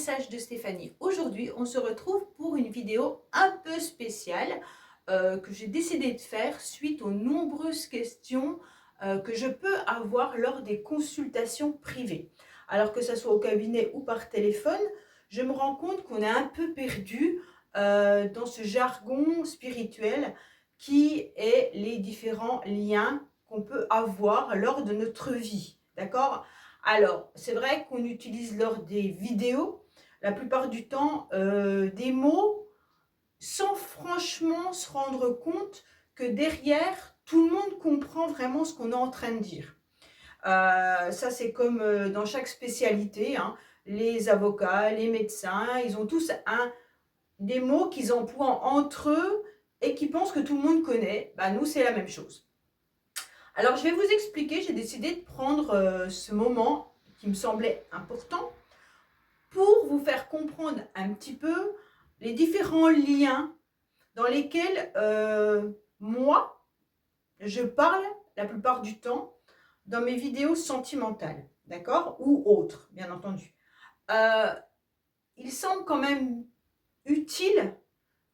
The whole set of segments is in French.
message de Stéphanie. Aujourd'hui, on se retrouve pour une vidéo un peu spéciale que j'ai décidé de faire suite aux nombreuses questions que je peux avoir lors des consultations privées. Alors que ce soit au cabinet ou par téléphone, je me rends compte qu'on est un peu perdu dans ce jargon spirituel qui est les différents liens qu'on peut avoir lors de notre vie. D'accord ? Alors, c'est vrai qu'on utilise lors des vidéos, la plupart du temps, des mots sans franchement se rendre compte que derrière, tout le monde comprend vraiment ce qu'on est en train de dire. Ça, c'est comme dans chaque spécialité, hein. Les avocats, les médecins, ils ont tous des mots qu'ils emploient entre eux et qui pensent que tout le monde connaît. Bah, nous, c'est la même chose. Alors, je vais vous expliquer, j'ai décidé de prendre ce moment qui me semblait important pour vous faire comprendre un petit peu les différents liens dans lesquels moi, je parle la plupart du temps dans mes vidéos sentimentales, d'accord? Ou autres, bien entendu. Il semble quand même utile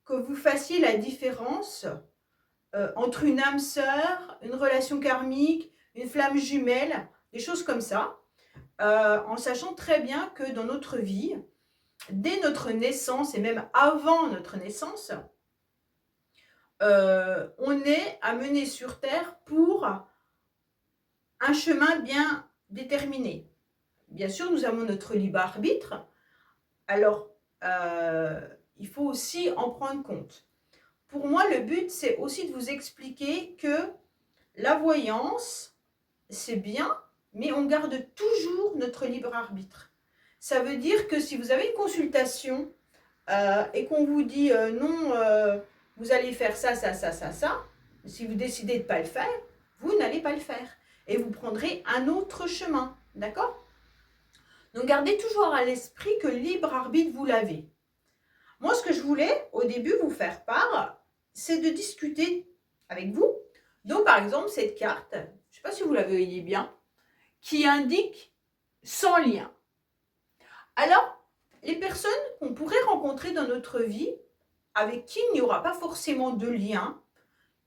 que vous fassiez la différence entre une âme sœur, une relation karmique, une flamme jumelle, des choses comme ça, en sachant très bien que dans notre vie, dès notre naissance et même avant notre naissance, on est amené sur Terre pour un chemin bien déterminé. Bien sûr, nous avons notre libre arbitre, alors il faut aussi en prendre compte. Pour moi, le but, c'est aussi de vous expliquer que la voyance, c'est bien, mais on garde toujours notre libre arbitre. Ça veut dire que si vous avez une consultation et qu'on vous dit non, vous allez faire ça, ça, ça, ça, ça, si vous décidez de ne pas le faire, vous n'allez pas le faire. Et vous prendrez un autre chemin, d'accord? Donc gardez toujours à l'esprit que libre arbitre, vous l'avez. Moi, ce que je voulais au début vous faire part, c'est de discuter avec vous. Donc, par exemple, cette carte, je ne sais pas si vous la voyez bien, qui indique sans lien. Alors, les personnes qu'on pourrait rencontrer dans notre vie, avec qui il n'y aura pas forcément de lien,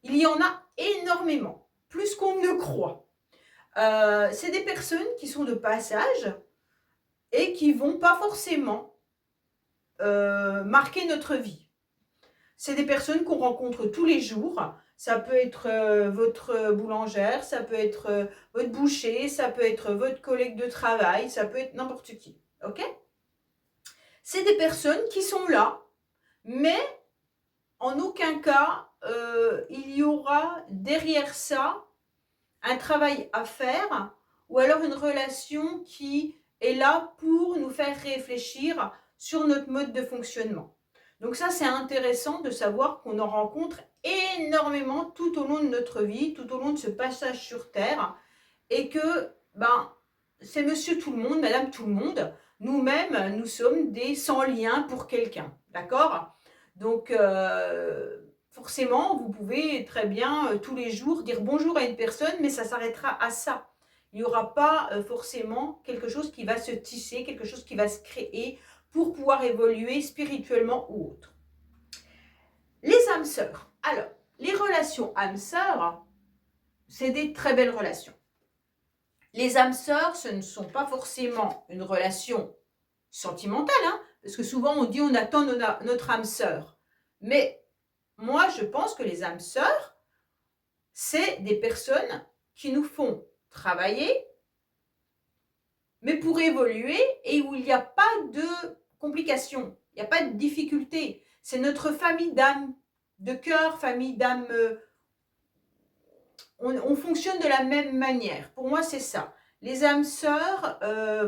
il y en a énormément, plus qu'on ne croit. C'est des personnes qui sont de passage et qui ne vont pas forcément marquer notre vie. C'est des personnes qu'on rencontre tous les jours. Ça peut être votre boulangère, ça peut être votre boucher, ça peut être votre collègue de travail, ça peut être n'importe qui. Ok ? C'est des personnes qui sont là, mais en aucun cas, il y aura derrière ça un travail à faire ou alors une relation qui est là pour nous faire réfléchir sur notre mode de fonctionnement. Donc ça, c'est intéressant de savoir qu'on en rencontre énormément tout au long de notre vie, tout au long de ce passage sur Terre, et que c'est monsieur tout le monde, madame tout le monde. Nous-mêmes, nous sommes des sans liens pour quelqu'un, d'accord ? Donc, forcément, vous pouvez très bien tous les jours dire bonjour à une personne, mais ça s'arrêtera à ça. Il n'y aura pas forcément quelque chose qui va se tisser, quelque chose qui va se créer pour pouvoir évoluer spirituellement ou autre. Les âmes sœurs. Alors, les relations âmes sœurs, c'est des très belles relations. Les âmes sœurs, ce ne sont pas forcément une relation sentimentale, hein, parce que souvent on dit on attend notre âme sœur. Mais moi, je pense que les âmes sœurs, c'est des personnes qui nous font travailler, mais pour évoluer et où il n'y a pas de complications, il n'y a pas de difficultés. C'est notre famille d'âme, de cœur, famille d'âme. On fonctionne de la même manière. Pour moi, c'est ça. Les âmes sœurs,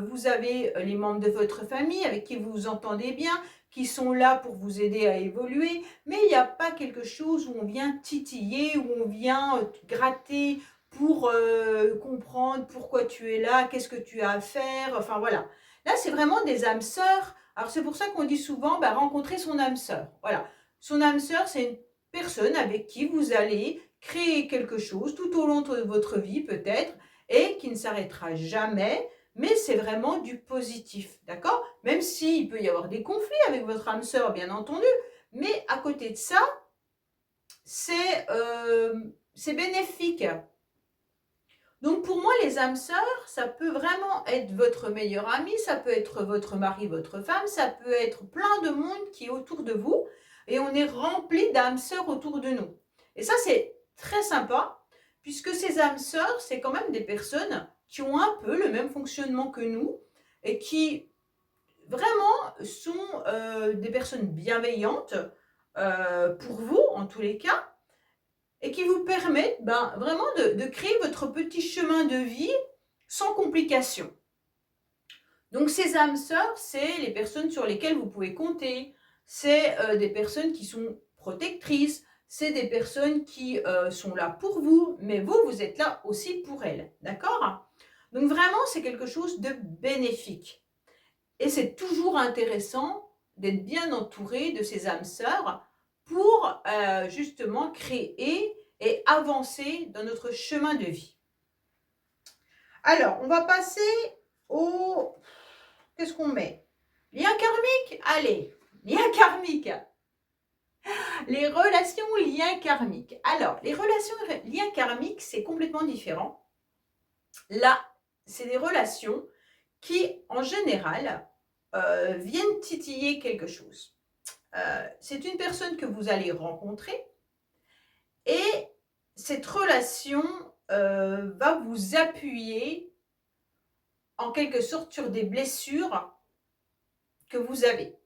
vous avez les membres de votre famille avec qui vous vous entendez bien, qui sont là pour vous aider à évoluer, mais il n'y a pas quelque chose où on vient titiller, où on vient gratter pour comprendre pourquoi tu es là, qu'est-ce que tu as à faire, enfin voilà. Là, c'est vraiment des âmes sœurs. Alors, c'est pour ça qu'on dit souvent rencontrer son âme sœur. Voilà. Son âme sœur, c'est une personne avec qui vous allez créer quelque chose tout au long de votre vie peut-être et qui ne s'arrêtera jamais mais c'est vraiment du positif, d'accord? Même s'il peut y avoir des conflits avec votre âme sœur, bien entendu, mais à côté de ça, c'est bénéfique. Donc pour moi, les âmes sœurs, ça peut vraiment être votre meilleur ami, ça peut être votre mari, votre femme, ça peut être plein de monde qui est autour de vous et on est rempli d'âmes sœurs autour de nous. Et ça, c'est très sympa puisque ces âmes sœurs, c'est quand même des personnes qui ont un peu le même fonctionnement que nous et qui vraiment sont des personnes bienveillantes pour vous en tous les cas et qui vous permettent vraiment de créer votre petit chemin de vie sans complications. Donc ces âmes sœurs, c'est les personnes sur lesquelles vous pouvez compter, c'est des personnes qui sont protectrices, c'est des personnes qui sont là pour vous, mais vous, vous êtes là aussi pour elles, d'accord? Donc vraiment, c'est quelque chose de bénéfique. Et c'est toujours intéressant d'être bien entouré de ces âmes sœurs pour justement créer et avancer dans notre chemin de vie. Alors, on va passer au... Qu'est-ce qu'on met? Lien karmique? Allez, lien karmique. Les relations liens karmiques. Alors, les relations liens karmiques, c'est complètement différent. Là, c'est des relations qui, en général, viennent titiller quelque chose. C'est une personne que vous allez rencontrer et cette relation va vous appuyer en quelque sorte sur des blessures que vous avez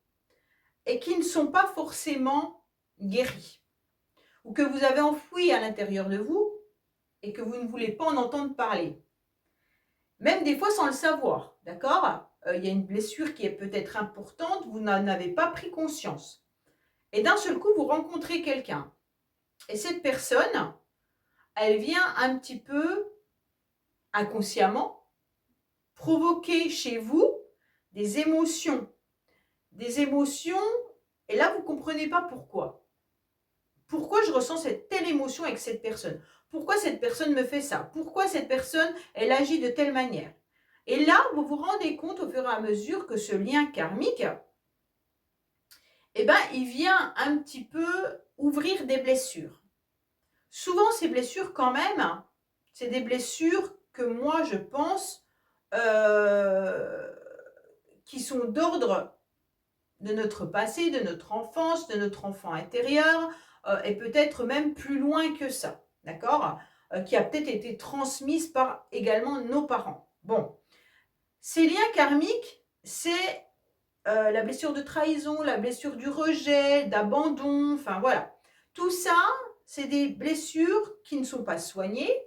et qui ne sont pas forcément guéries ou que vous avez enfouies à l'intérieur de vous et que vous ne voulez pas en entendre parler. Même des fois sans le savoir, d'accord? Il y a une blessure qui est peut-être importante, vous n'en avez pas pris conscience. Et d'un seul coup, vous rencontrez quelqu'un. Et cette personne, elle vient un petit peu inconsciemment provoquer chez vous des émotions. Des émotions, et là, vous ne comprenez pas pourquoi. Pourquoi je ressens cette telle émotion avec cette personne? Pourquoi cette personne me fait ça? Pourquoi cette personne, elle agit de telle manière? Et là, vous vous rendez compte au fur et à mesure que ce lien karmique, eh ben, il vient un petit peu ouvrir des blessures. Souvent, ces blessures, quand même, c'est des blessures que moi, je pense, qui sont d'ordre de notre passé, de notre enfance, de notre enfant intérieur, et peut-être même plus loin que ça, d'accord? Qui a peut-être été transmise par également nos parents. Bon, ces liens karmiques, c'est la blessure de trahison, la blessure du rejet, d'abandon, enfin voilà. Tout ça, c'est des blessures qui ne sont pas soignées.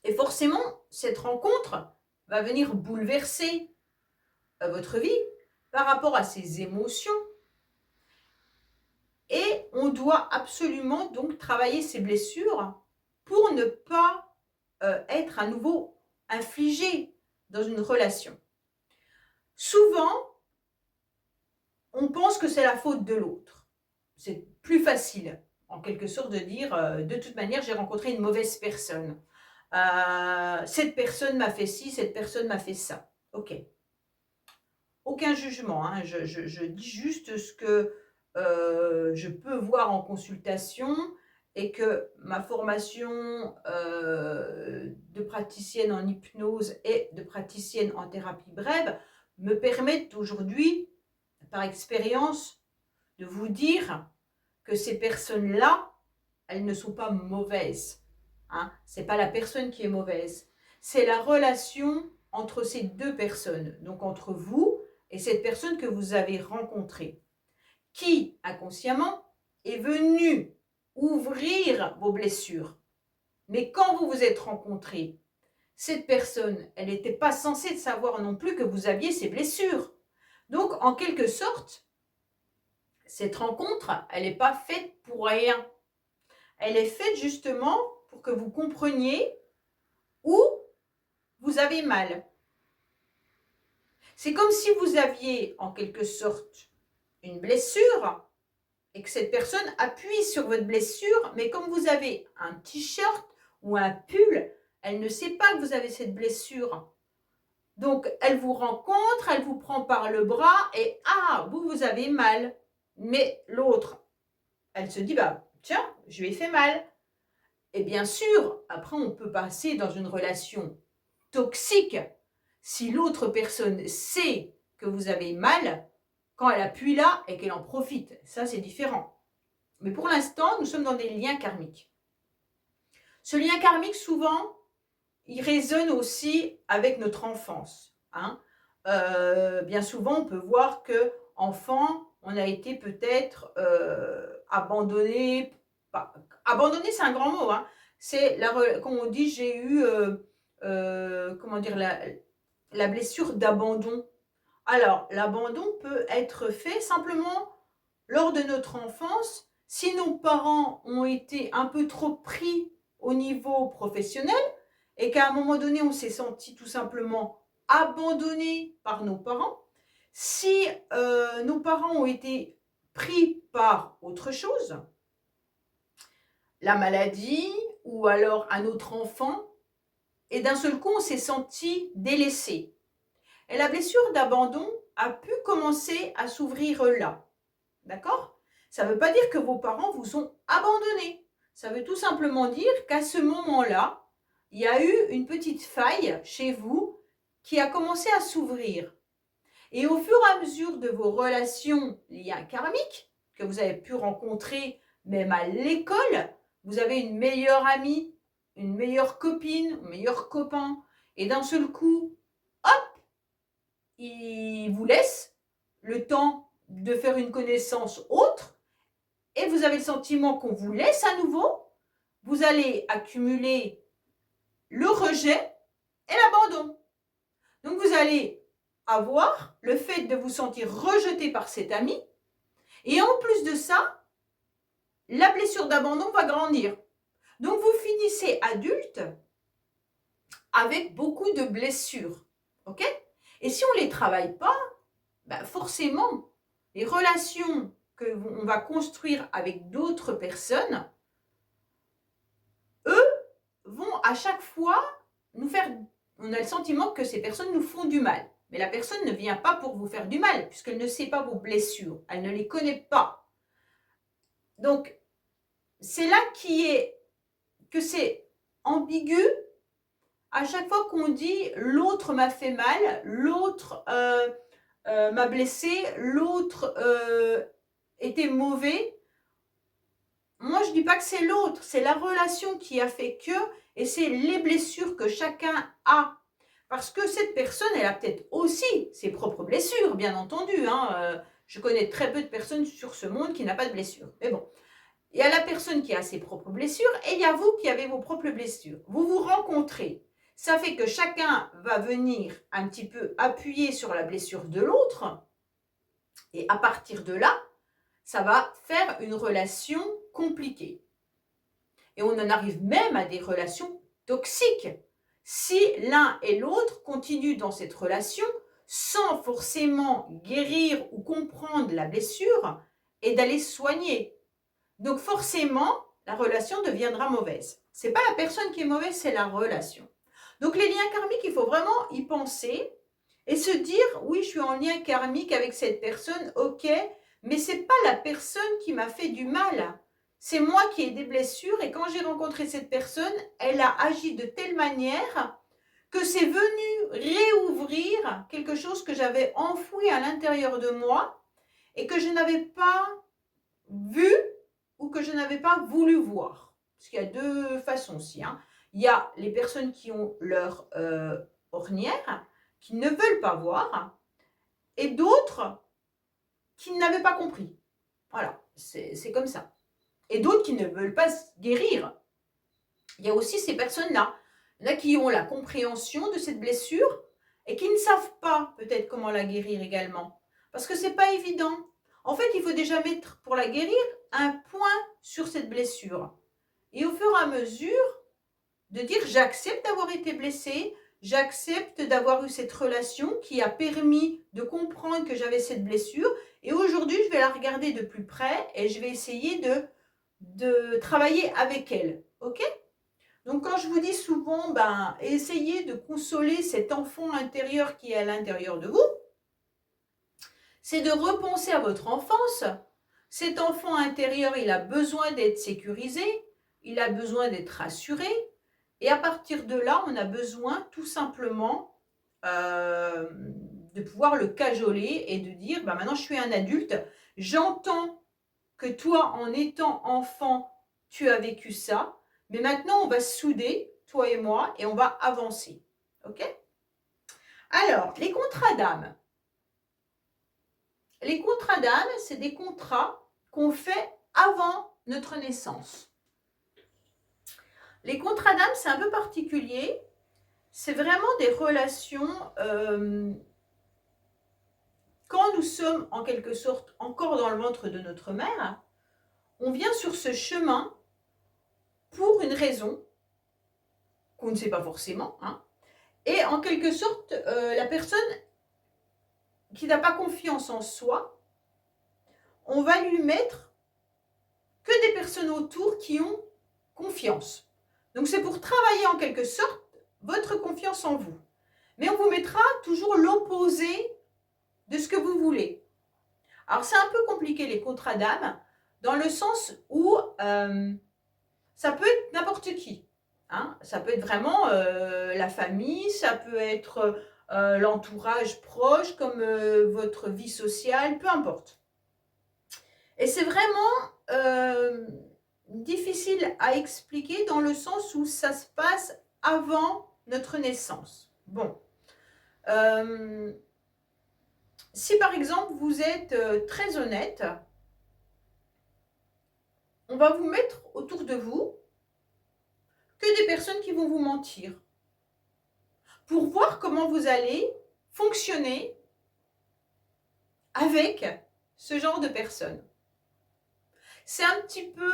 Et forcément, cette rencontre va venir bouleverser votre vie par rapport à ces émotions. Et on doit absolument donc travailler ces blessures pour ne pas être à nouveau infligé dans une relation. Souvent, on pense que c'est la faute de l'autre. C'est plus facile, en quelque sorte, de dire de toute manière, j'ai rencontré une mauvaise personne. Cette personne m'a fait ci, cette personne m'a fait ça. Ok. Aucun jugement, hein. Je dis juste ce que je peux voir en consultation et que ma formation de praticienne en hypnose et de praticienne en thérapie brève me permettent aujourd'hui, par expérience, de vous dire que ces personnes-là, elles ne sont pas mauvaises. Hein. Ce n'est pas la personne qui est mauvaise. C'est la relation entre ces deux personnes, donc entre vous et cette personne que vous avez rencontrée, qui, inconsciemment, est venue ouvrir vos blessures. Mais quand vous vous êtes rencontrés, cette personne, elle n'était pas censée savoir non plus que vous aviez ces blessures. Donc, en quelque sorte, cette rencontre, elle n'est pas faite pour rien. Elle est faite justement pour que vous compreniez où vous avez mal. C'est comme si vous aviez en quelque sorte une blessure et que cette personne appuie sur votre blessure, mais comme vous avez un t-shirt ou un pull, elle ne sait pas que vous avez cette blessure. Donc, elle vous rencontre, elle vous prend par le bras et ah, vous avez mal. Mais l'autre, elle se dit, bah, tiens, je lui ai fait mal. Et bien sûr, après, on peut passer dans une relation toxique si l'autre personne sait que vous avez mal, quand elle appuie là et qu'elle en profite. Ça, c'est différent. Mais pour l'instant, nous sommes dans des liens karmiques. Ce lien karmique, souvent, il résonne aussi avec notre enfance. Hein. Bien souvent, on peut voir que enfant, on a été peut-être abandonné. Abandonné, c'est un grand mot. Hein. C'est quand on dit j'ai eu comment dire la blessure d'abandon. Alors, l'abandon peut être fait simplement lors de notre enfance si nos parents ont été un peu trop pris au niveau professionnel et qu'à un moment donné, on s'est senti tout simplement abandonné par nos parents. Si nos parents ont été pris par autre chose, la maladie ou alors un autre enfant, et d'un seul coup, on s'est senti délaissé. Et la blessure d'abandon a pu commencer à s'ouvrir là. D'accord? Ça ne veut pas dire que vos parents vous ont abandonné. Ça veut tout simplement dire qu'à ce moment-là, il y a eu une petite faille chez vous qui a commencé à s'ouvrir. Et au fur et à mesure de vos relations liées karmiques, que vous avez pu rencontrer même à l'école, vous avez une meilleure amie, une meilleure copine, un meilleur copain, et d'un seul coup, hop, il vous laisse le temps de faire une connaissance autre, et vous avez le sentiment qu'on vous laisse à nouveau, vous allez accumuler le rejet et l'abandon. Donc vous allez avoir le fait de vous sentir rejeté par cet ami, et en plus de ça, la blessure d'abandon va grandir. Donc vous finissez adulte avec beaucoup de blessures. Ok? Et si on ne les travaille pas, ben forcément, les relations qu'on va construire avec d'autres personnes, eux, vont à chaque fois nous faire... On a le sentiment que ces personnes nous font du mal. Mais la personne ne vient pas pour vous faire du mal, puisqu'elle ne sait pas vos blessures. Elle ne les connaît pas. Donc, c'est là que c'est ambigu. À chaque fois qu'on dit l'autre m'a fait mal, l'autre m'a blessé, l'autre était mauvais. Moi, je ne dis pas que c'est l'autre, c'est la relation qui a fait que, et c'est les blessures que chacun a. Parce que cette personne, elle a peut-être aussi ses propres blessures, bien entendu. Hein. Je connais très peu de personnes sur ce monde qui n'ont pas de blessures. Mais bon, il y a la personne qui a ses propres blessures et il y a vous qui avez vos propres blessures. Vous vous rencontrez. Ça fait que chacun va venir un petit peu appuyer sur la blessure de l'autre. Et à partir de là, ça va faire une relation compliquée. Et on en arrive même à des relations toxiques. Si l'un et l'autre continuent dans cette relation sans forcément guérir ou comprendre la blessure et d'aller soigner. Donc forcément, la relation deviendra mauvaise. Ce n'est pas la personne qui est mauvaise, c'est la relation. Donc les liens karmiques, il faut vraiment y penser et se dire, oui, je suis en lien karmique avec cette personne, ok, mais ce n'est pas la personne qui m'a fait du mal. C'est moi qui ai des blessures et quand j'ai rencontré cette personne, elle a agi de telle manière que c'est venu réouvrir quelque chose que j'avais enfoui à l'intérieur de moi et que je n'avais pas vu ou que je n'avais pas voulu voir. Parce qu'il y a deux façons aussi. Hein. Il y a les personnes qui ont leur ornière, qui ne veulent pas voir, et d'autres qui n'avaient pas compris. Voilà, c'est comme ça. Et d'autres qui ne veulent pas se guérir. Il y a aussi ces personnes-là. Il y en a qui ont la compréhension de cette blessure et qui ne savent pas peut-être comment la guérir également. Parce que ce n'est pas évident. En fait, il faut déjà mettre, pour la guérir, un point sur cette blessure. Et au fur et à mesure, de dire j'accepte d'avoir été blessée, j'accepte d'avoir eu cette relation qui a permis de comprendre que j'avais cette blessure. Et aujourd'hui, je vais la regarder de plus près et je vais essayer de travailler avec elle. Ok ? Donc quand je vous dis souvent, ben, essayez de consoler cet enfant intérieur qui est à l'intérieur de vous, c'est de repenser à votre enfance. Cet enfant intérieur, il a besoin d'être sécurisé, il a besoin d'être rassuré, et à partir de là, on a besoin tout simplement de pouvoir le cajoler et de dire, bah maintenant je suis un adulte, j'entends que toi, en étant enfant, tu as vécu ça, mais maintenant on va se souder, toi et moi, et on va avancer. Ok? Alors, les contrats d'âme. Les contrats d'âme, c'est des contrats qu'on fait avant notre naissance. Les contrats d'âme, c'est un peu particulier. C'est vraiment des relations, quand nous sommes en quelque sorte encore dans le ventre de notre mère, on vient sur ce chemin pour une raison qu'on ne sait pas forcément. Hein, et en quelque sorte, la personne qui n'a pas confiance en soi, on va lui mettre que des personnes autour qui ont confiance. Donc c'est pour travailler en quelque sorte votre confiance en vous. Mais on vous mettra toujours l'opposé de ce que vous voulez. Alors c'est un peu compliqué les contrats d'âme, dans le sens où ça peut être n'importe qui. Hein, ça peut être vraiment la famille, ça peut être l'entourage proche, comme votre vie sociale, peu importe. Et c'est vraiment difficile à expliquer dans le sens où ça se passe avant notre naissance. Bon. Si par exemple vous êtes très honnête, on va vous mettre autour de vous que des personnes qui vont vous mentir pour voir comment vous allez fonctionner avec ce genre de personnes. C'est un petit peu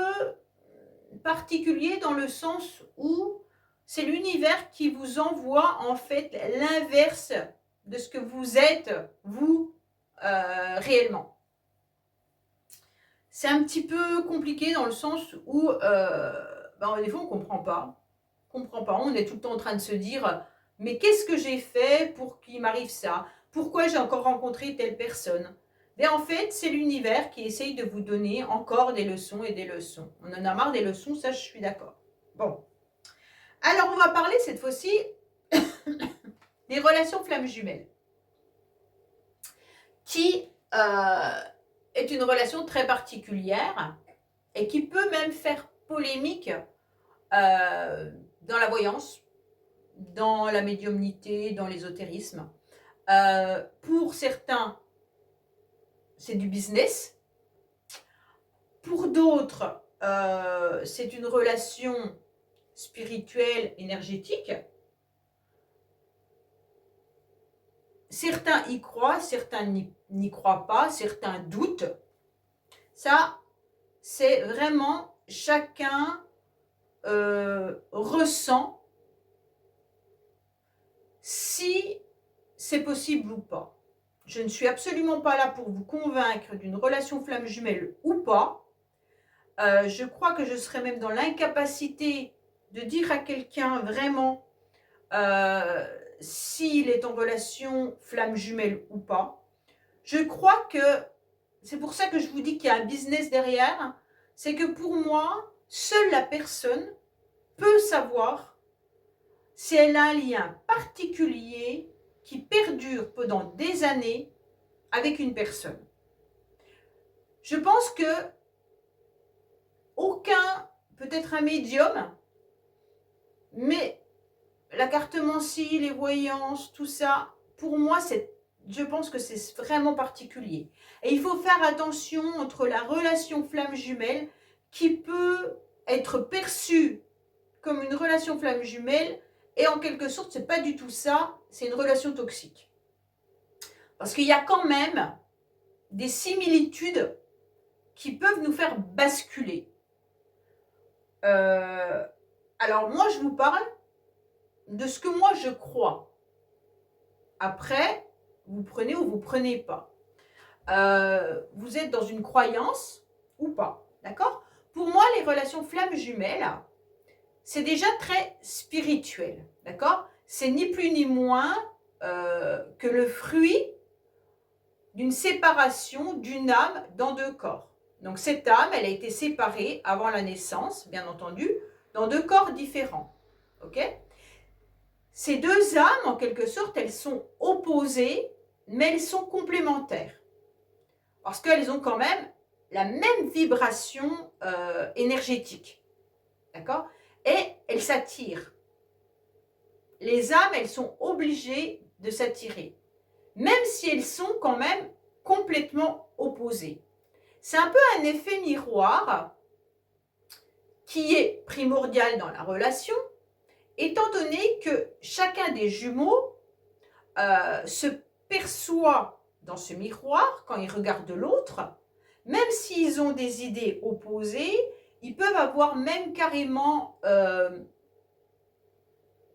particulier dans le sens où c'est l'univers qui vous envoie en fait l'inverse de ce que vous êtes, vous, réellement. C'est un petit peu compliqué dans le sens où des fois on ne comprend pas. On est tout le temps en train de se dire mais qu'est-ce que j'ai fait pour qu'il m'arrive ça? Pourquoi j'ai encore rencontré telle personne? Mais en fait, c'est l'univers qui essaye de vous donner encore des leçons et des leçons. On en a marre des leçons, ça je suis d'accord. Bon. Alors on va parler cette fois-ci des relations flammes jumelles. Qui est une relation très particulière et qui peut même faire polémique dans la voyance, dans la médiumnité, dans l'ésotérisme. Pour certains, c'est du business. Pour d'autres, c'est une relation spirituelle, énergétique. Certains y croient, certains n'y croient pas, certains doutent. Ça, c'est vraiment chacun ressent si c'est possible ou pas. Je ne suis absolument pas là pour vous convaincre d'une relation flamme jumelle ou pas. Je crois que je serais même dans l'incapacité de dire à quelqu'un vraiment s'il est en relation flamme jumelle ou pas. Je crois que c'est pour ça que je vous dis qu'il y a un business derrière. C'est que pour moi, seule la personne peut savoir si elle a un lien particulier qui perdure pendant des années avec une personne. Je pense que aucun, peut-être un médium, mais la cartomancie, les voyances, tout ça, pour moi, je pense que c'est vraiment particulier. Et il faut faire attention entre la relation flamme jumelle qui peut être perçue comme une relation flamme jumelle et en quelque sorte, c'est pas du tout ça, c'est une relation toxique. Parce qu'il y a quand même des similitudes qui peuvent nous faire basculer. Alors moi, je vous parle de ce que moi je crois. Après, vous prenez ou vous prenez pas. Vous êtes dans une croyance ou pas, d'accord? Pour moi, les relations flammes jumelles, c'est déjà très spirituel, d'accord? C'est ni plus ni moins que le fruit d'une séparation d'une âme dans deux corps. Donc cette âme, elle a été séparée avant la naissance, bien entendu, dans deux corps différents. Ok? Ces deux âmes, en quelque sorte, elles sont opposées, mais elles sont complémentaires. Parce qu'elles ont quand même la même vibration énergétique. D'accord? Et elles s'attirent. Les âmes, elles sont obligées de s'attirer, même si elles sont quand même complètement opposées. C'est un peu un effet miroir qui est primordial dans la relation, étant donné que chacun des jumeaux se perçoit dans ce miroir quand il regarde l'autre, même s'ils ont des idées opposées, ils peuvent avoir même carrément,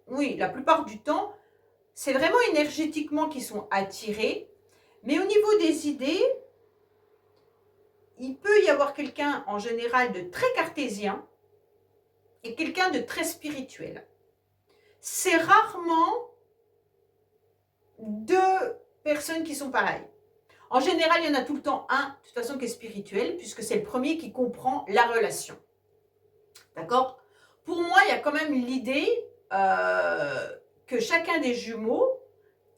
oui, la plupart du temps, c'est vraiment énergétiquement qu'ils sont attirés, mais au niveau des idées, il peut y avoir quelqu'un en général de très cartésien et quelqu'un de très spirituel. C'est rarement deux personnes qui sont pareilles. En général, il y en a tout le temps un, de toute façon, qui est spirituel, puisque c'est le premier qui comprend la relation. D'accord? Pour moi, il y a quand même l'idée que chacun des jumeaux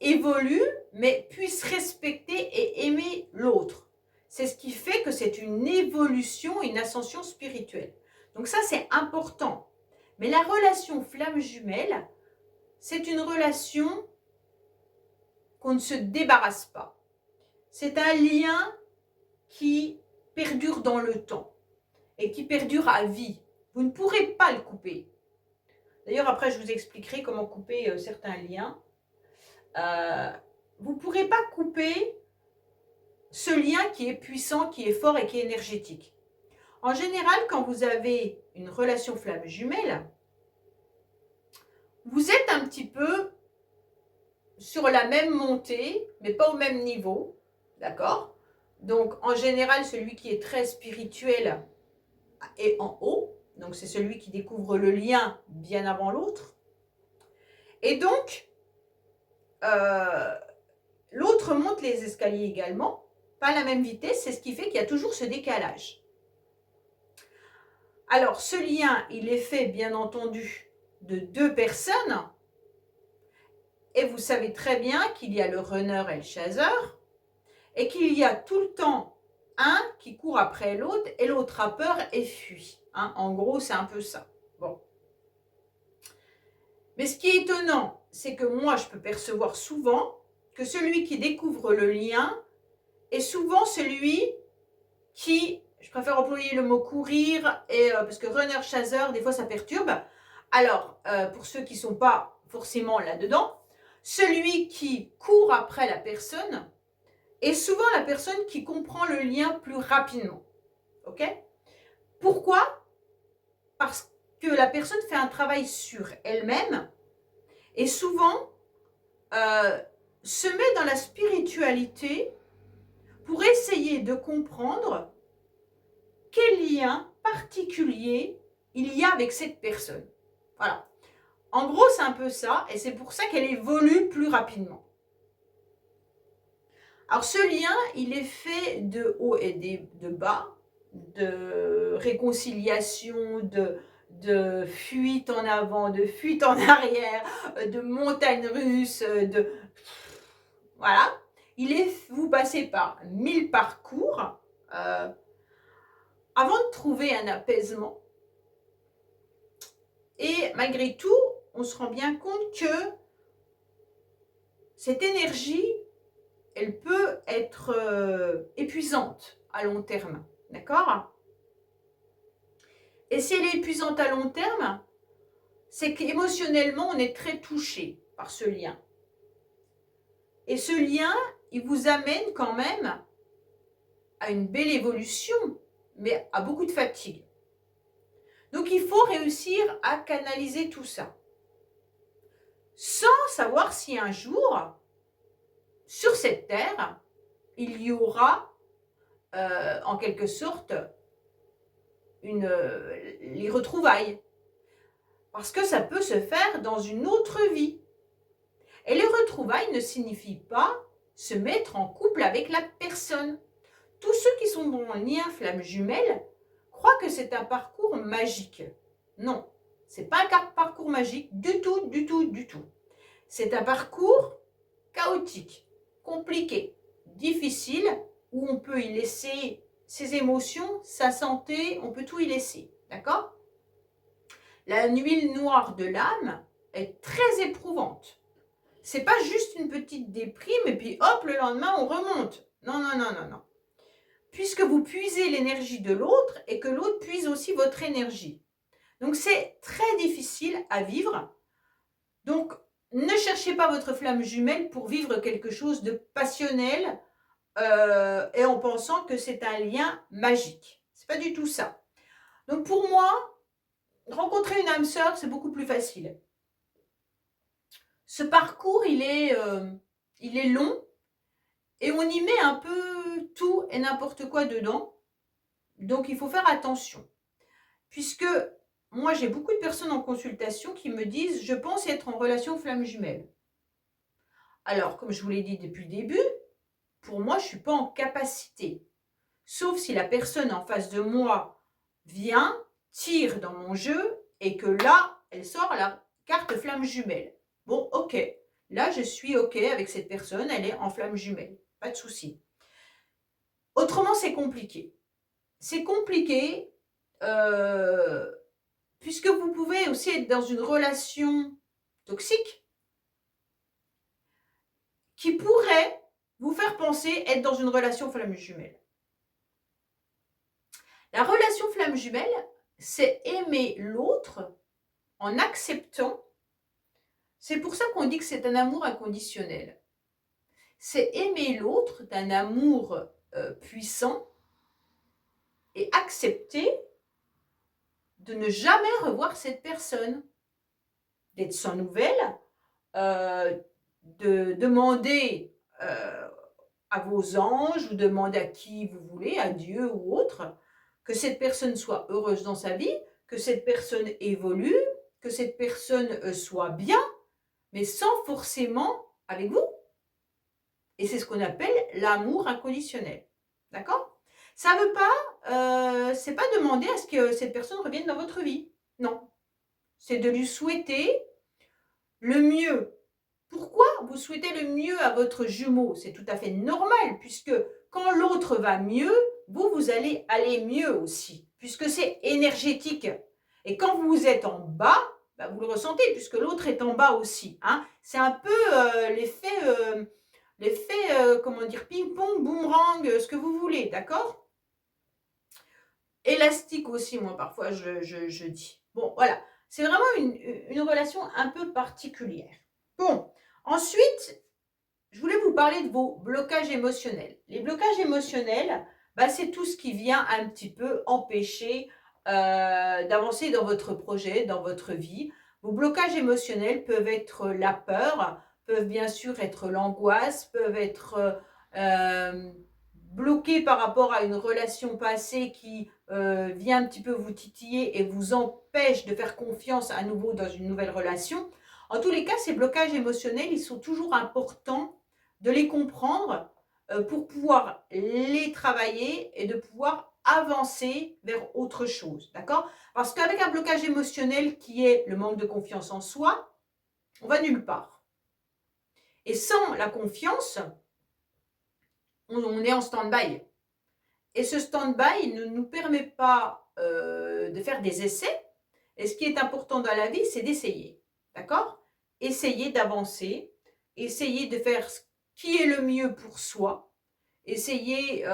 évolue, mais puisse respecter et aimer l'autre. C'est ce qui fait que c'est une évolution, une ascension spirituelle. Donc ça, c'est important. Mais la relation flamme jumelle, c'est une relation qu'on ne se débarrasse pas. C'est un lien qui perdure dans le temps et qui perdure à vie. Vous ne pourrez pas le couper. D'ailleurs, après, je vous expliquerai comment couper certains liens. Vous ne pourrez pas couper ce lien qui est puissant, qui est fort et qui est énergétique. En général, quand vous avez une relation flamme jumelle, vous êtes un petit peu sur la même montée, mais pas au même niveau, d'accord? Donc, en général, celui qui est très spirituel est en haut, donc c'est celui qui découvre le lien bien avant l'autre. Et donc, l'autre monte les escaliers également, pas à la même vitesse, c'est ce qui fait qu'il y a toujours ce décalage. Alors, ce lien, il est fait, bien entendu, de deux personnes, et vous savez très bien qu'il y a le runner et le chaser, et qu'il y a tout le temps un qui court après l'autre, et l'autre a peur et fuit. Hein, en gros, c'est un peu ça. Bon. Mais ce qui est étonnant, c'est que moi, je peux percevoir souvent que celui qui découvre le lien est souvent celui qui, je préfère employer le mot courir, parce que runner, chaser, des fois ça perturbe. Alors, pour ceux qui ne sont pas forcément là-dedans, celui qui court après la personne est souvent la personne qui comprend le lien plus rapidement. Ok? Pourquoi? Parce que la personne fait un travail sur elle-même et souvent se met dans la spiritualité pour essayer de comprendre quel lien particulier il y a avec cette personne. Voilà. En gros, c'est un peu ça, et c'est pour ça qu'elle évolue plus rapidement. Alors, ce lien, il est fait de haut et de bas, de réconciliation, de fuite en avant, de fuite en arrière, de montagne russe, de... Voilà. Vous passez par 1000 parcours avant de trouver un apaisement. Et malgré tout, on se rend bien compte que cette énergie, elle peut être épuisante à long terme. D'accord? Et si elle est épuisante à long terme, c'est qu'émotionnellement, on est très touché par ce lien. Et ce lien, il vous amène quand même à une belle évolution, mais à beaucoup de fatigue. Donc, il faut réussir à canaliser tout ça. Sans savoir si un jour, sur cette terre, il y aura, en quelque sorte, les retrouvailles. Parce que ça peut se faire dans une autre vie. Et les retrouvailles ne signifient pas se mettre en couple avec la personne. Tous ceux qui sont dans un lien flamme jumelle croient que c'est un parcours magique. Non, c'est pas un parcours magique du tout, du tout, du tout. C'est un parcours chaotique, compliqué, difficile, où on peut y laisser ses émotions, sa santé, on peut tout y laisser. D'accord? La nuit noire de l'âme est très éprouvante. C'est pas juste une petite déprime et puis hop, le lendemain on remonte. Non, non, non, non, non. Puisque vous puisez l'énergie de l'autre et que l'autre puise aussi votre énergie. Donc c'est très difficile à vivre. Donc ne cherchez pas votre flamme jumelle pour vivre quelque chose de passionnel et en pensant que c'est un lien magique. C'est pas du tout ça. Donc pour moi, rencontrer une âme sœur, c'est beaucoup plus facile. Ce parcours, il est long et on y met un peu tout et n'importe quoi dedans. Donc il faut faire attention. Puisque moi, j'ai beaucoup de personnes en consultation qui me disent « je pense être en relation flamme jumelle ». Alors, comme je vous l'ai dit depuis le début, pour moi, je ne suis pas en capacité. Sauf si la personne en face de moi vient, tire dans mon jeu et que là, elle sort la carte flamme jumelle. Bon, ok. Là, je suis ok avec cette personne, elle est en flamme jumelle. Pas de souci. Autrement, c'est compliqué. C'est compliqué puisque vous pouvez aussi être dans une relation toxique qui pourrait vous faire penser être dans une relation flamme jumelle. La relation flamme jumelle, c'est aimer l'autre en acceptant. C'est pour ça qu'on dit que c'est un amour inconditionnel. C'est aimer l'autre d'un amour puissant et accepter de ne jamais revoir cette personne, d'être sans nouvelles, de demander à vos anges ou demander à qui vous voulez, à Dieu ou autre, que cette personne soit heureuse dans sa vie, que cette personne évolue, que cette personne soit bien, mais sans forcément avec vous. Et c'est ce qu'on appelle l'amour inconditionnel. D'accord? Ça ne veut pas, c'est pas demander à ce que cette personne revienne dans votre vie. Non. C'est de lui souhaiter le mieux. Pourquoi vous souhaitez le mieux à votre jumeau? C'est tout à fait normal, puisque quand l'autre va mieux, vous allez aller mieux aussi, puisque c'est énergétique. Et quand vous êtes en bas, bah, vous le ressentez, puisque l'autre est en bas aussi. Hein. C'est un peu l'effet, comment dire, ping-pong, boomerang, ce que vous voulez, d'accord? Élastique aussi, moi, parfois, je dis. Bon, voilà. C'est vraiment une relation un peu particulière. Bon, ensuite, je voulais vous parler de vos blocages émotionnels. Les blocages émotionnels, bah, c'est tout ce qui vient un petit peu empêcher d'avancer dans votre projet, dans votre vie. Vos blocages émotionnels peuvent être la peur, peuvent bien sûr être l'angoisse, peuvent être bloqués par rapport à une relation passée qui vient un petit peu vous titiller et vous empêche de faire confiance à nouveau dans une nouvelle relation. En tous les cas, ces blocages émotionnels, ils sont toujours importants de les comprendre pour pouvoir les travailler et de pouvoir avancer vers autre chose, d'accord? Parce qu'avec un blocage émotionnel qui est le manque de confiance en soi, on va nulle part. Et sans la confiance, on est en stand-by. Et ce stand-by ne nous permet pas de faire des essais. Et ce qui est important dans la vie, c'est d'essayer, d'accord? Essayer d'avancer, essayer de faire ce qui est le mieux pour soi, essayer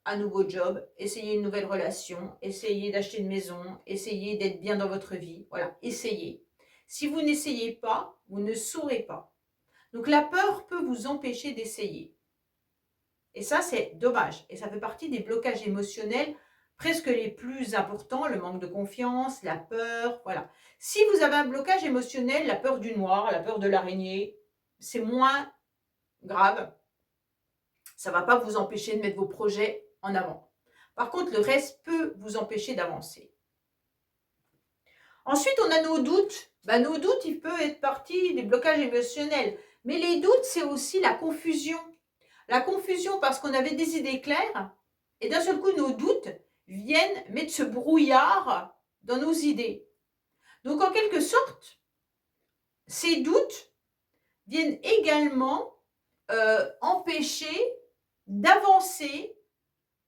un nouveau job, essayer une nouvelle relation, essayer d'acheter une maison, essayer d'être bien dans votre vie. Voilà, essayez. Si vous n'essayez pas, vous ne saurez pas. Donc la peur peut vous empêcher d'essayer. Et ça, c'est dommage. Et ça fait partie des blocages émotionnels presque les plus importants, le manque de confiance, la peur, voilà. Si vous avez un blocage émotionnel, la peur du noir, la peur de l'araignée, c'est moins grave. Ça ne va pas vous empêcher de mettre vos projets en avant. Par contre, le reste peut vous empêcher d'avancer. Ensuite, on a nos doutes. Nos doutes, ils peuvent être partie des blocages émotionnels. Mais les doutes, c'est aussi la confusion. La confusion parce qu'on avait des idées claires et d'un seul coup, nos doutes viennent mettre ce brouillard dans nos idées. Donc, en quelque sorte, ces doutes viennent également empêcher d'avancer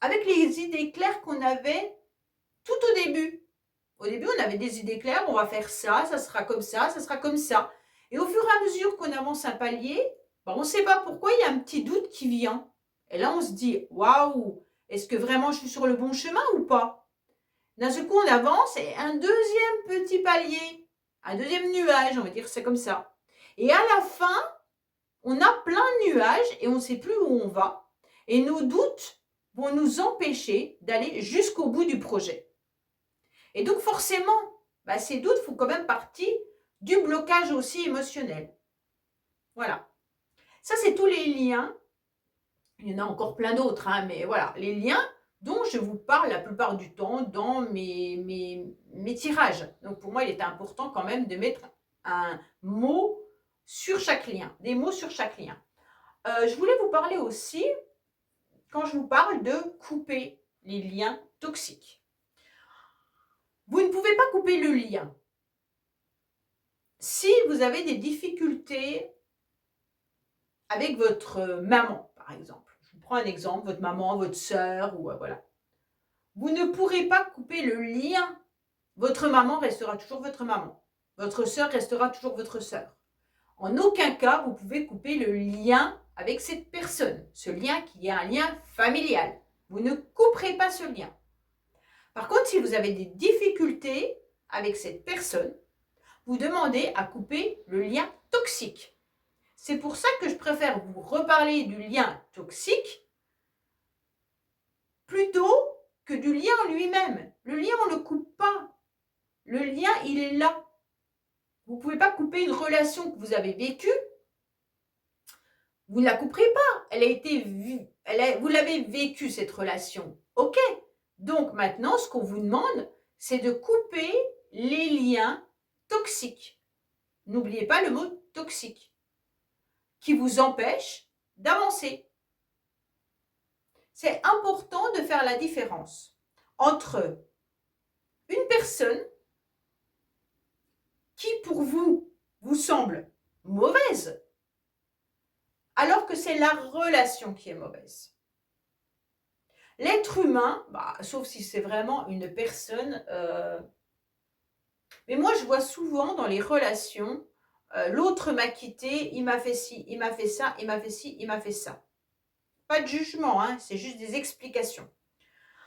avec les idées claires qu'on avait tout au début. Au début, on avait des idées claires, on va faire ça, ça sera comme ça sera comme ça. Et au fur et à mesure qu'on avance un palier, on ne sait pas pourquoi, il y a un petit doute qui vient. Et là, on se dit, waouh, est-ce que vraiment je suis sur le bon chemin ou pas? D'un seul coup, on avance et un deuxième petit palier, un deuxième nuage, on va dire c'est comme ça. Et à la fin, on a plein de nuages et on ne sait plus où on va. Et nos doutes vont nous empêcher d'aller jusqu'au bout du projet. Et donc forcément, ces doutes font quand même partie du blocage aussi émotionnel. Voilà. Ça, c'est tous les liens. Il y en a encore plein d'autres, mais voilà, les liens dont je vous parle la plupart du temps dans mes tirages. Donc pour moi, il était important quand même de mettre un mot sur chaque lien, des mots sur chaque lien. Je voulais vous parler aussi, quand je vous parle de couper les liens toxiques. Vous ne pouvez pas couper le lien. Si vous avez des difficultés avec votre maman, par exemple, je vous prends un exemple, votre maman, votre sœur, ou voilà. Vous ne pourrez pas couper le lien. Votre maman restera toujours votre maman. Votre sœur restera toujours votre sœur. En aucun cas, vous pouvez couper le lien avec cette personne. Ce lien qui est un lien familial. Vous ne couperez pas ce lien. Par contre, si vous avez des difficultés avec cette personne, vous demandez à couper le lien toxique. C'est pour ça que je préfère vous reparler du lien toxique plutôt que du lien en lui-même. Le lien, on ne le coupe pas. Le lien, il est là. Vous ne pouvez pas couper une relation que vous avez vécue. Vous ne la couperez pas. Elle a été vous l'avez vécue, cette relation. OK. Donc maintenant, ce qu'on vous demande, c'est de couper les liens toxiques. N'oubliez pas le mot toxique, qui vous empêche d'avancer. C'est important de faire la différence entre une personne qui, pour vous, vous semble mauvaise, alors que c'est la relation qui est mauvaise. L'être humain, sauf si c'est vraiment une personne... Mais moi, je vois souvent dans les relations, l'autre m'a quitté, il m'a fait ci, il m'a fait ça, il m'a fait ci, il m'a fait ça. Pas de jugement, c'est juste des explications.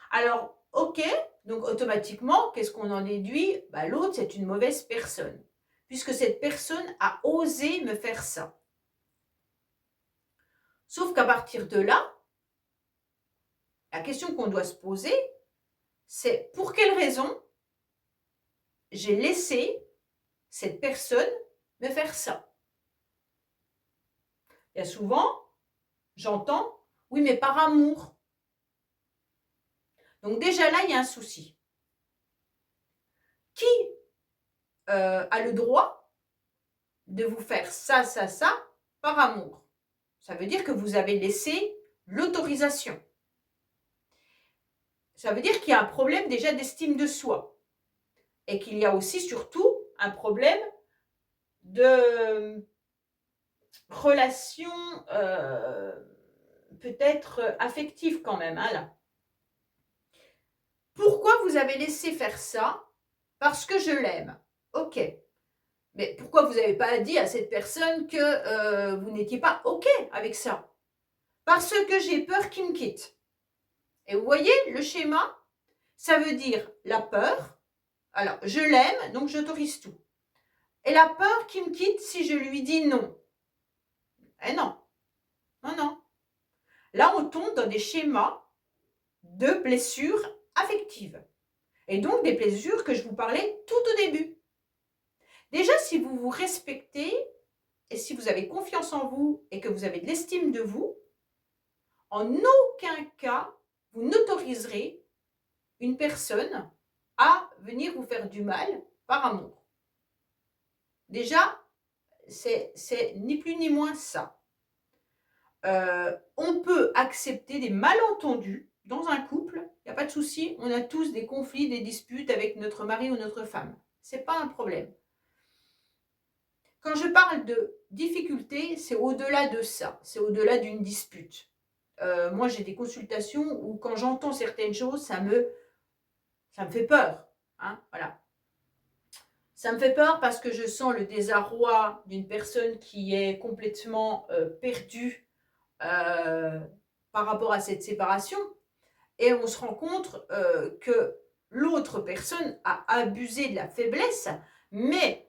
Alors, OK, donc automatiquement, qu'est-ce qu'on en déduit? L'autre, c'est une mauvaise personne, puisque cette personne a osé me faire ça. Sauf qu'à partir de là, la question qu'on doit se poser, c'est pour quelle raison j'ai laissé cette personne me faire ça? Il y a souvent, j'entends, oui, mais par amour. Donc déjà là, il y a un souci. Qui a le droit de vous faire ça, ça, ça, par amour? Ça veut dire que vous avez laissé l'autorisation. Ça veut dire qu'il y a un problème déjà d'estime de soi. Et qu'il y a aussi surtout un problème de relation peut-être affective quand même, là. Pourquoi vous avez laissé faire ça? Parce que je l'aime. OK. Mais pourquoi vous n'avez pas dit à cette personne que vous n'étiez pas OK avec ça? Parce que j'ai peur qu'il me quitte. Et vous voyez, le schéma, ça veut dire la peur. Alors, je l'aime, donc j'autorise tout. Et la peur qu'il me quitte si je lui dis non. Eh non. Non, non. Là, on tombe dans des schémas de blessures affectives. Et donc, des blessures que je vous parlais tout au début. Déjà, si vous vous respectez et si vous avez confiance en vous et que vous avez de l'estime de vous, en aucun cas, vous n'autoriserez une personne à venir vous faire du mal par amour. Déjà, c'est ni plus ni moins ça. On peut accepter des malentendus dans un couple, il n'y a pas de souci, on a tous des conflits, des disputes avec notre mari ou notre femme. C'est pas un problème. Quand je parle de difficulté, c'est au-delà de ça, c'est au-delà d'une dispute. Moi, j'ai des consultations où quand j'entends certaines choses, ça me fait peur. Hein, voilà. Ça me fait peur parce que je sens le désarroi d'une personne qui est complètement perdue par rapport à cette séparation. Et on se rend compte que l'autre personne a abusé de la faiblesse, mais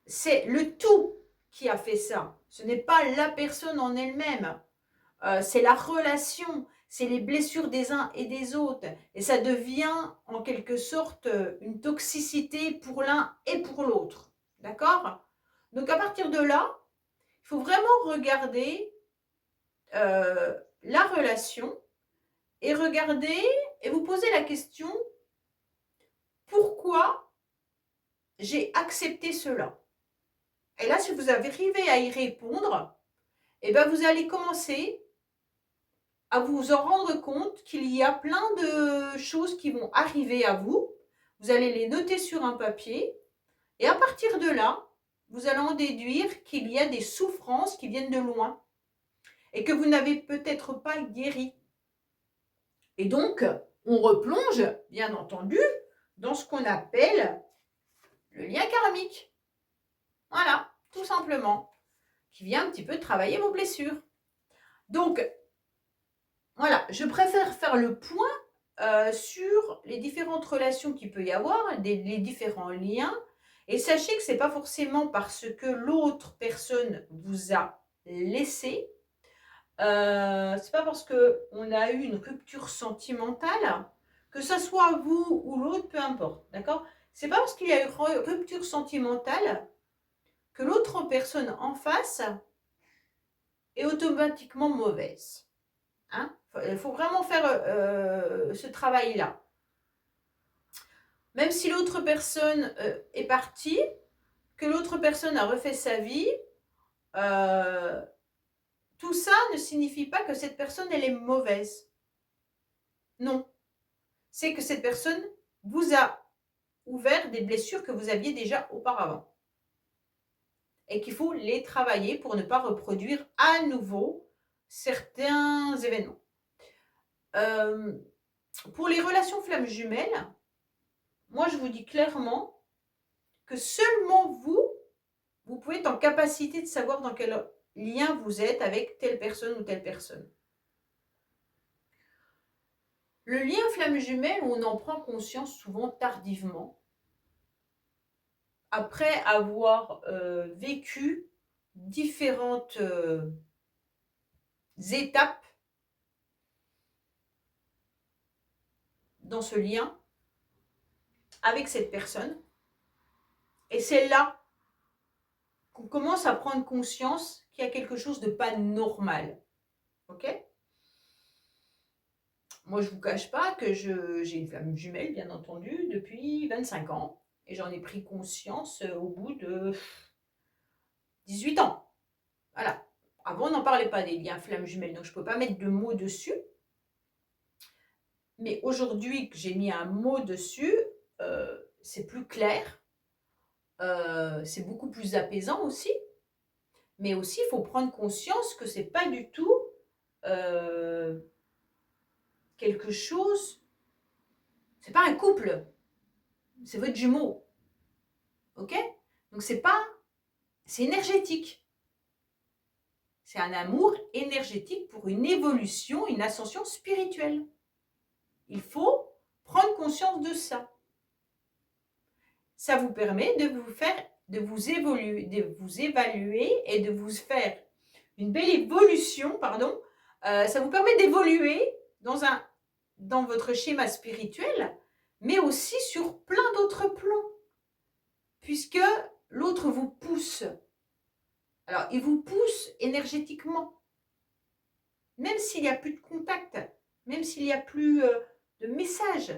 c'est le tout qui a fait ça. Ce n'est pas la personne en elle-même. C'est la relation, c'est les blessures des uns et des autres. Et ça devient en quelque sorte une toxicité pour l'un et pour l'autre. D'accord? Donc à partir de là, il faut vraiment regarder la relation et regarder et vous poser la question, pourquoi j'ai accepté cela? Et là, si vous arrivez à y répondre, eh bien, vous allez commencer à vous en rendre compte qu'il y a plein de choses qui vont arriver à vous. Vous allez les noter sur un papier et à partir de là, vous allez en déduire qu'il y a des souffrances qui viennent de loin et que vous n'avez peut-être pas guéri. Et donc, on replonge, bien entendu, dans ce qu'on appelle le lien karmique. Voilà, tout simplement, qui vient un petit peu travailler vos blessures. Donc, voilà, je préfère faire le point sur les différentes relations qu'il peut y avoir, les différents liens. Et sachez que ce n'est pas forcément parce que l'autre personne vous a laissé, c'est pas parce qu'on a eu une rupture sentimentale, que ce soit vous ou l'autre, peu importe, d'accord? C'est pas parce qu'il y a eu une rupture sentimentale que l'autre personne en face est automatiquement mauvaise. Hein? Il faut vraiment faire ce travail-là. Même si l'autre personne est partie, que l'autre personne a refait sa vie, tout ça ne signifie pas que cette personne, elle est mauvaise. Non. C'est que cette personne vous a ouvert des blessures que vous aviez déjà auparavant. Et qu'il faut les travailler pour ne pas reproduire à nouveau certains événements. Pour les relations flammes jumelles, moi je vous dis clairement que seulement vous pouvez être en capacité de savoir dans quel lien vous êtes avec telle personne ou telle personne. Le lien flamme jumelle, on en prend conscience souvent tardivement, après avoir vécu différentes étapes dans ce lien avec cette personne. Et c'est là qu'on commence à prendre conscience qu'il y a quelque chose de pas normal. Ok? Moi, je ne vous cache pas que j'ai une flamme jumelle, bien entendu, depuis 25 ans. Et j'en ai pris conscience au bout de 18 ans. Voilà. Avant, on n'en parlait pas des liens flammes jumelles, donc je ne peux pas mettre de mots dessus. Mais aujourd'hui que j'ai mis un mot dessus, c'est plus clair. C'est beaucoup plus apaisant aussi. Mais aussi, il faut prendre conscience que ce n'est pas du tout quelque chose... C'est pas un couple. C'est votre jumeau. Ok? Donc c'est énergétique. C'est un amour énergétique pour une évolution, une ascension spirituelle. Il faut prendre conscience de ça. Ça vous permet de vous évaluer et de vous faire une belle évolution, ça vous permet d'évoluer dans votre schéma spirituel, mais aussi sur plein d'autres plans, puisque l'autre vous pousse. Alors, il vous pousse énergétiquement. Même s'il n'y a plus de contact, même s'il n'y a plus de messages.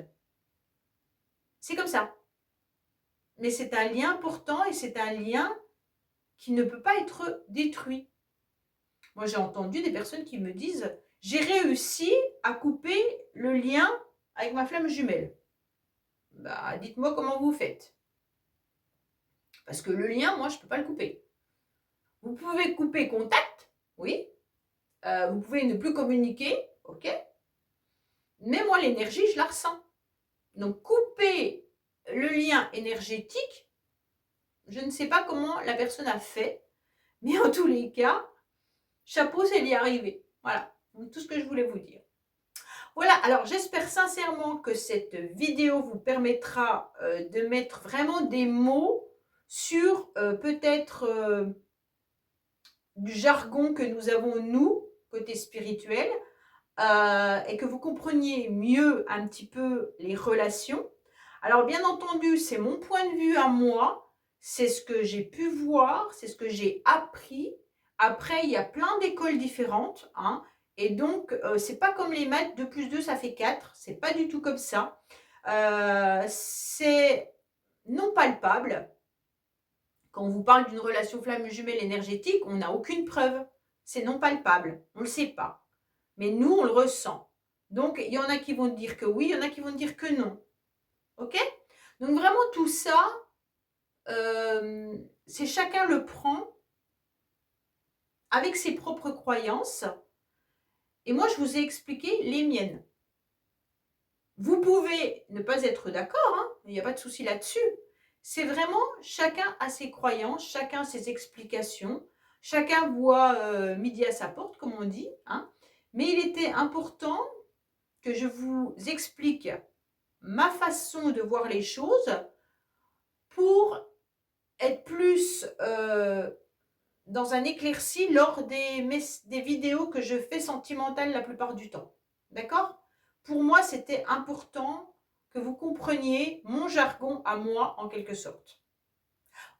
C'est comme ça. mais c'est un lien important et c'est un lien qui ne peut pas être détruit. Moi, j'ai entendu des personnes qui me disent « J'ai réussi à couper le lien avec ma flamme jumelle. » Bah, dites-moi comment vous faites. Parce que le lien, moi, je ne peux pas le couper. Vous pouvez couper contact, oui. Vous pouvez ne plus communiquer, ok. Mais moi, l'énergie, je la ressens. Donc, couper le lien énergétique, je ne sais pas comment la personne a fait, mais en tous les cas, chapeau, c'est d'y arriver. Voilà, donc tout ce que je voulais vous dire. Voilà, alors j'espère sincèrement que cette vidéo vous permettra de mettre vraiment des mots sur peut-être du jargon que nous avons, nous, côté spirituel, et que vous compreniez mieux un petit peu les relations. Alors bien entendu, c'est mon point de vue à moi, c'est ce que j'ai pu voir, c'est ce que j'ai appris. Après, il y a plein d'écoles différentes, hein, et donc c'est pas comme les maths, 2 plus 2 ça fait 4, c'est pas du tout comme ça. C'est non palpable. Quand on vous parle d'une relation flamme jumelle énergétique, on n'a aucune preuve. C'est non palpable, on ne le sait pas. Mais nous, on le ressent. Donc, il y en a qui vont dire que oui, il y en a qui vont dire que non. OK? Donc, vraiment, tout ça, c'est chacun le prend avec ses propres croyances. Et moi, je vous ai expliqué les miennes. Vous pouvez ne pas être d'accord, hein, il n'y a pas de souci là-dessus. C'est vraiment chacun a ses croyances, chacun ses explications, chacun voit midi à sa porte, comme on dit. Hein. Mais il était important que je vous explique ma façon de voir les choses pour être plus dans un éclairci lors des vidéos que je fais sentimentales la plupart du temps. D'accord? Pour moi, c'était important que vous compreniez mon jargon à moi, en quelque sorte.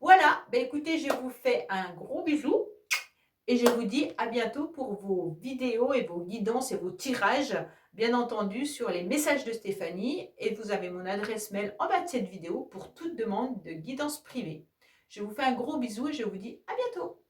Voilà, ben écoutez, je vous fais un gros bisou et je vous dis à bientôt pour vos vidéos et vos guidances et vos tirages, bien entendu, sur les messages de Stéphanie. Et vous avez mon adresse mail en bas de cette vidéo pour toute demande de guidance privée. Je vous fais un gros bisou et je vous dis à bientôt.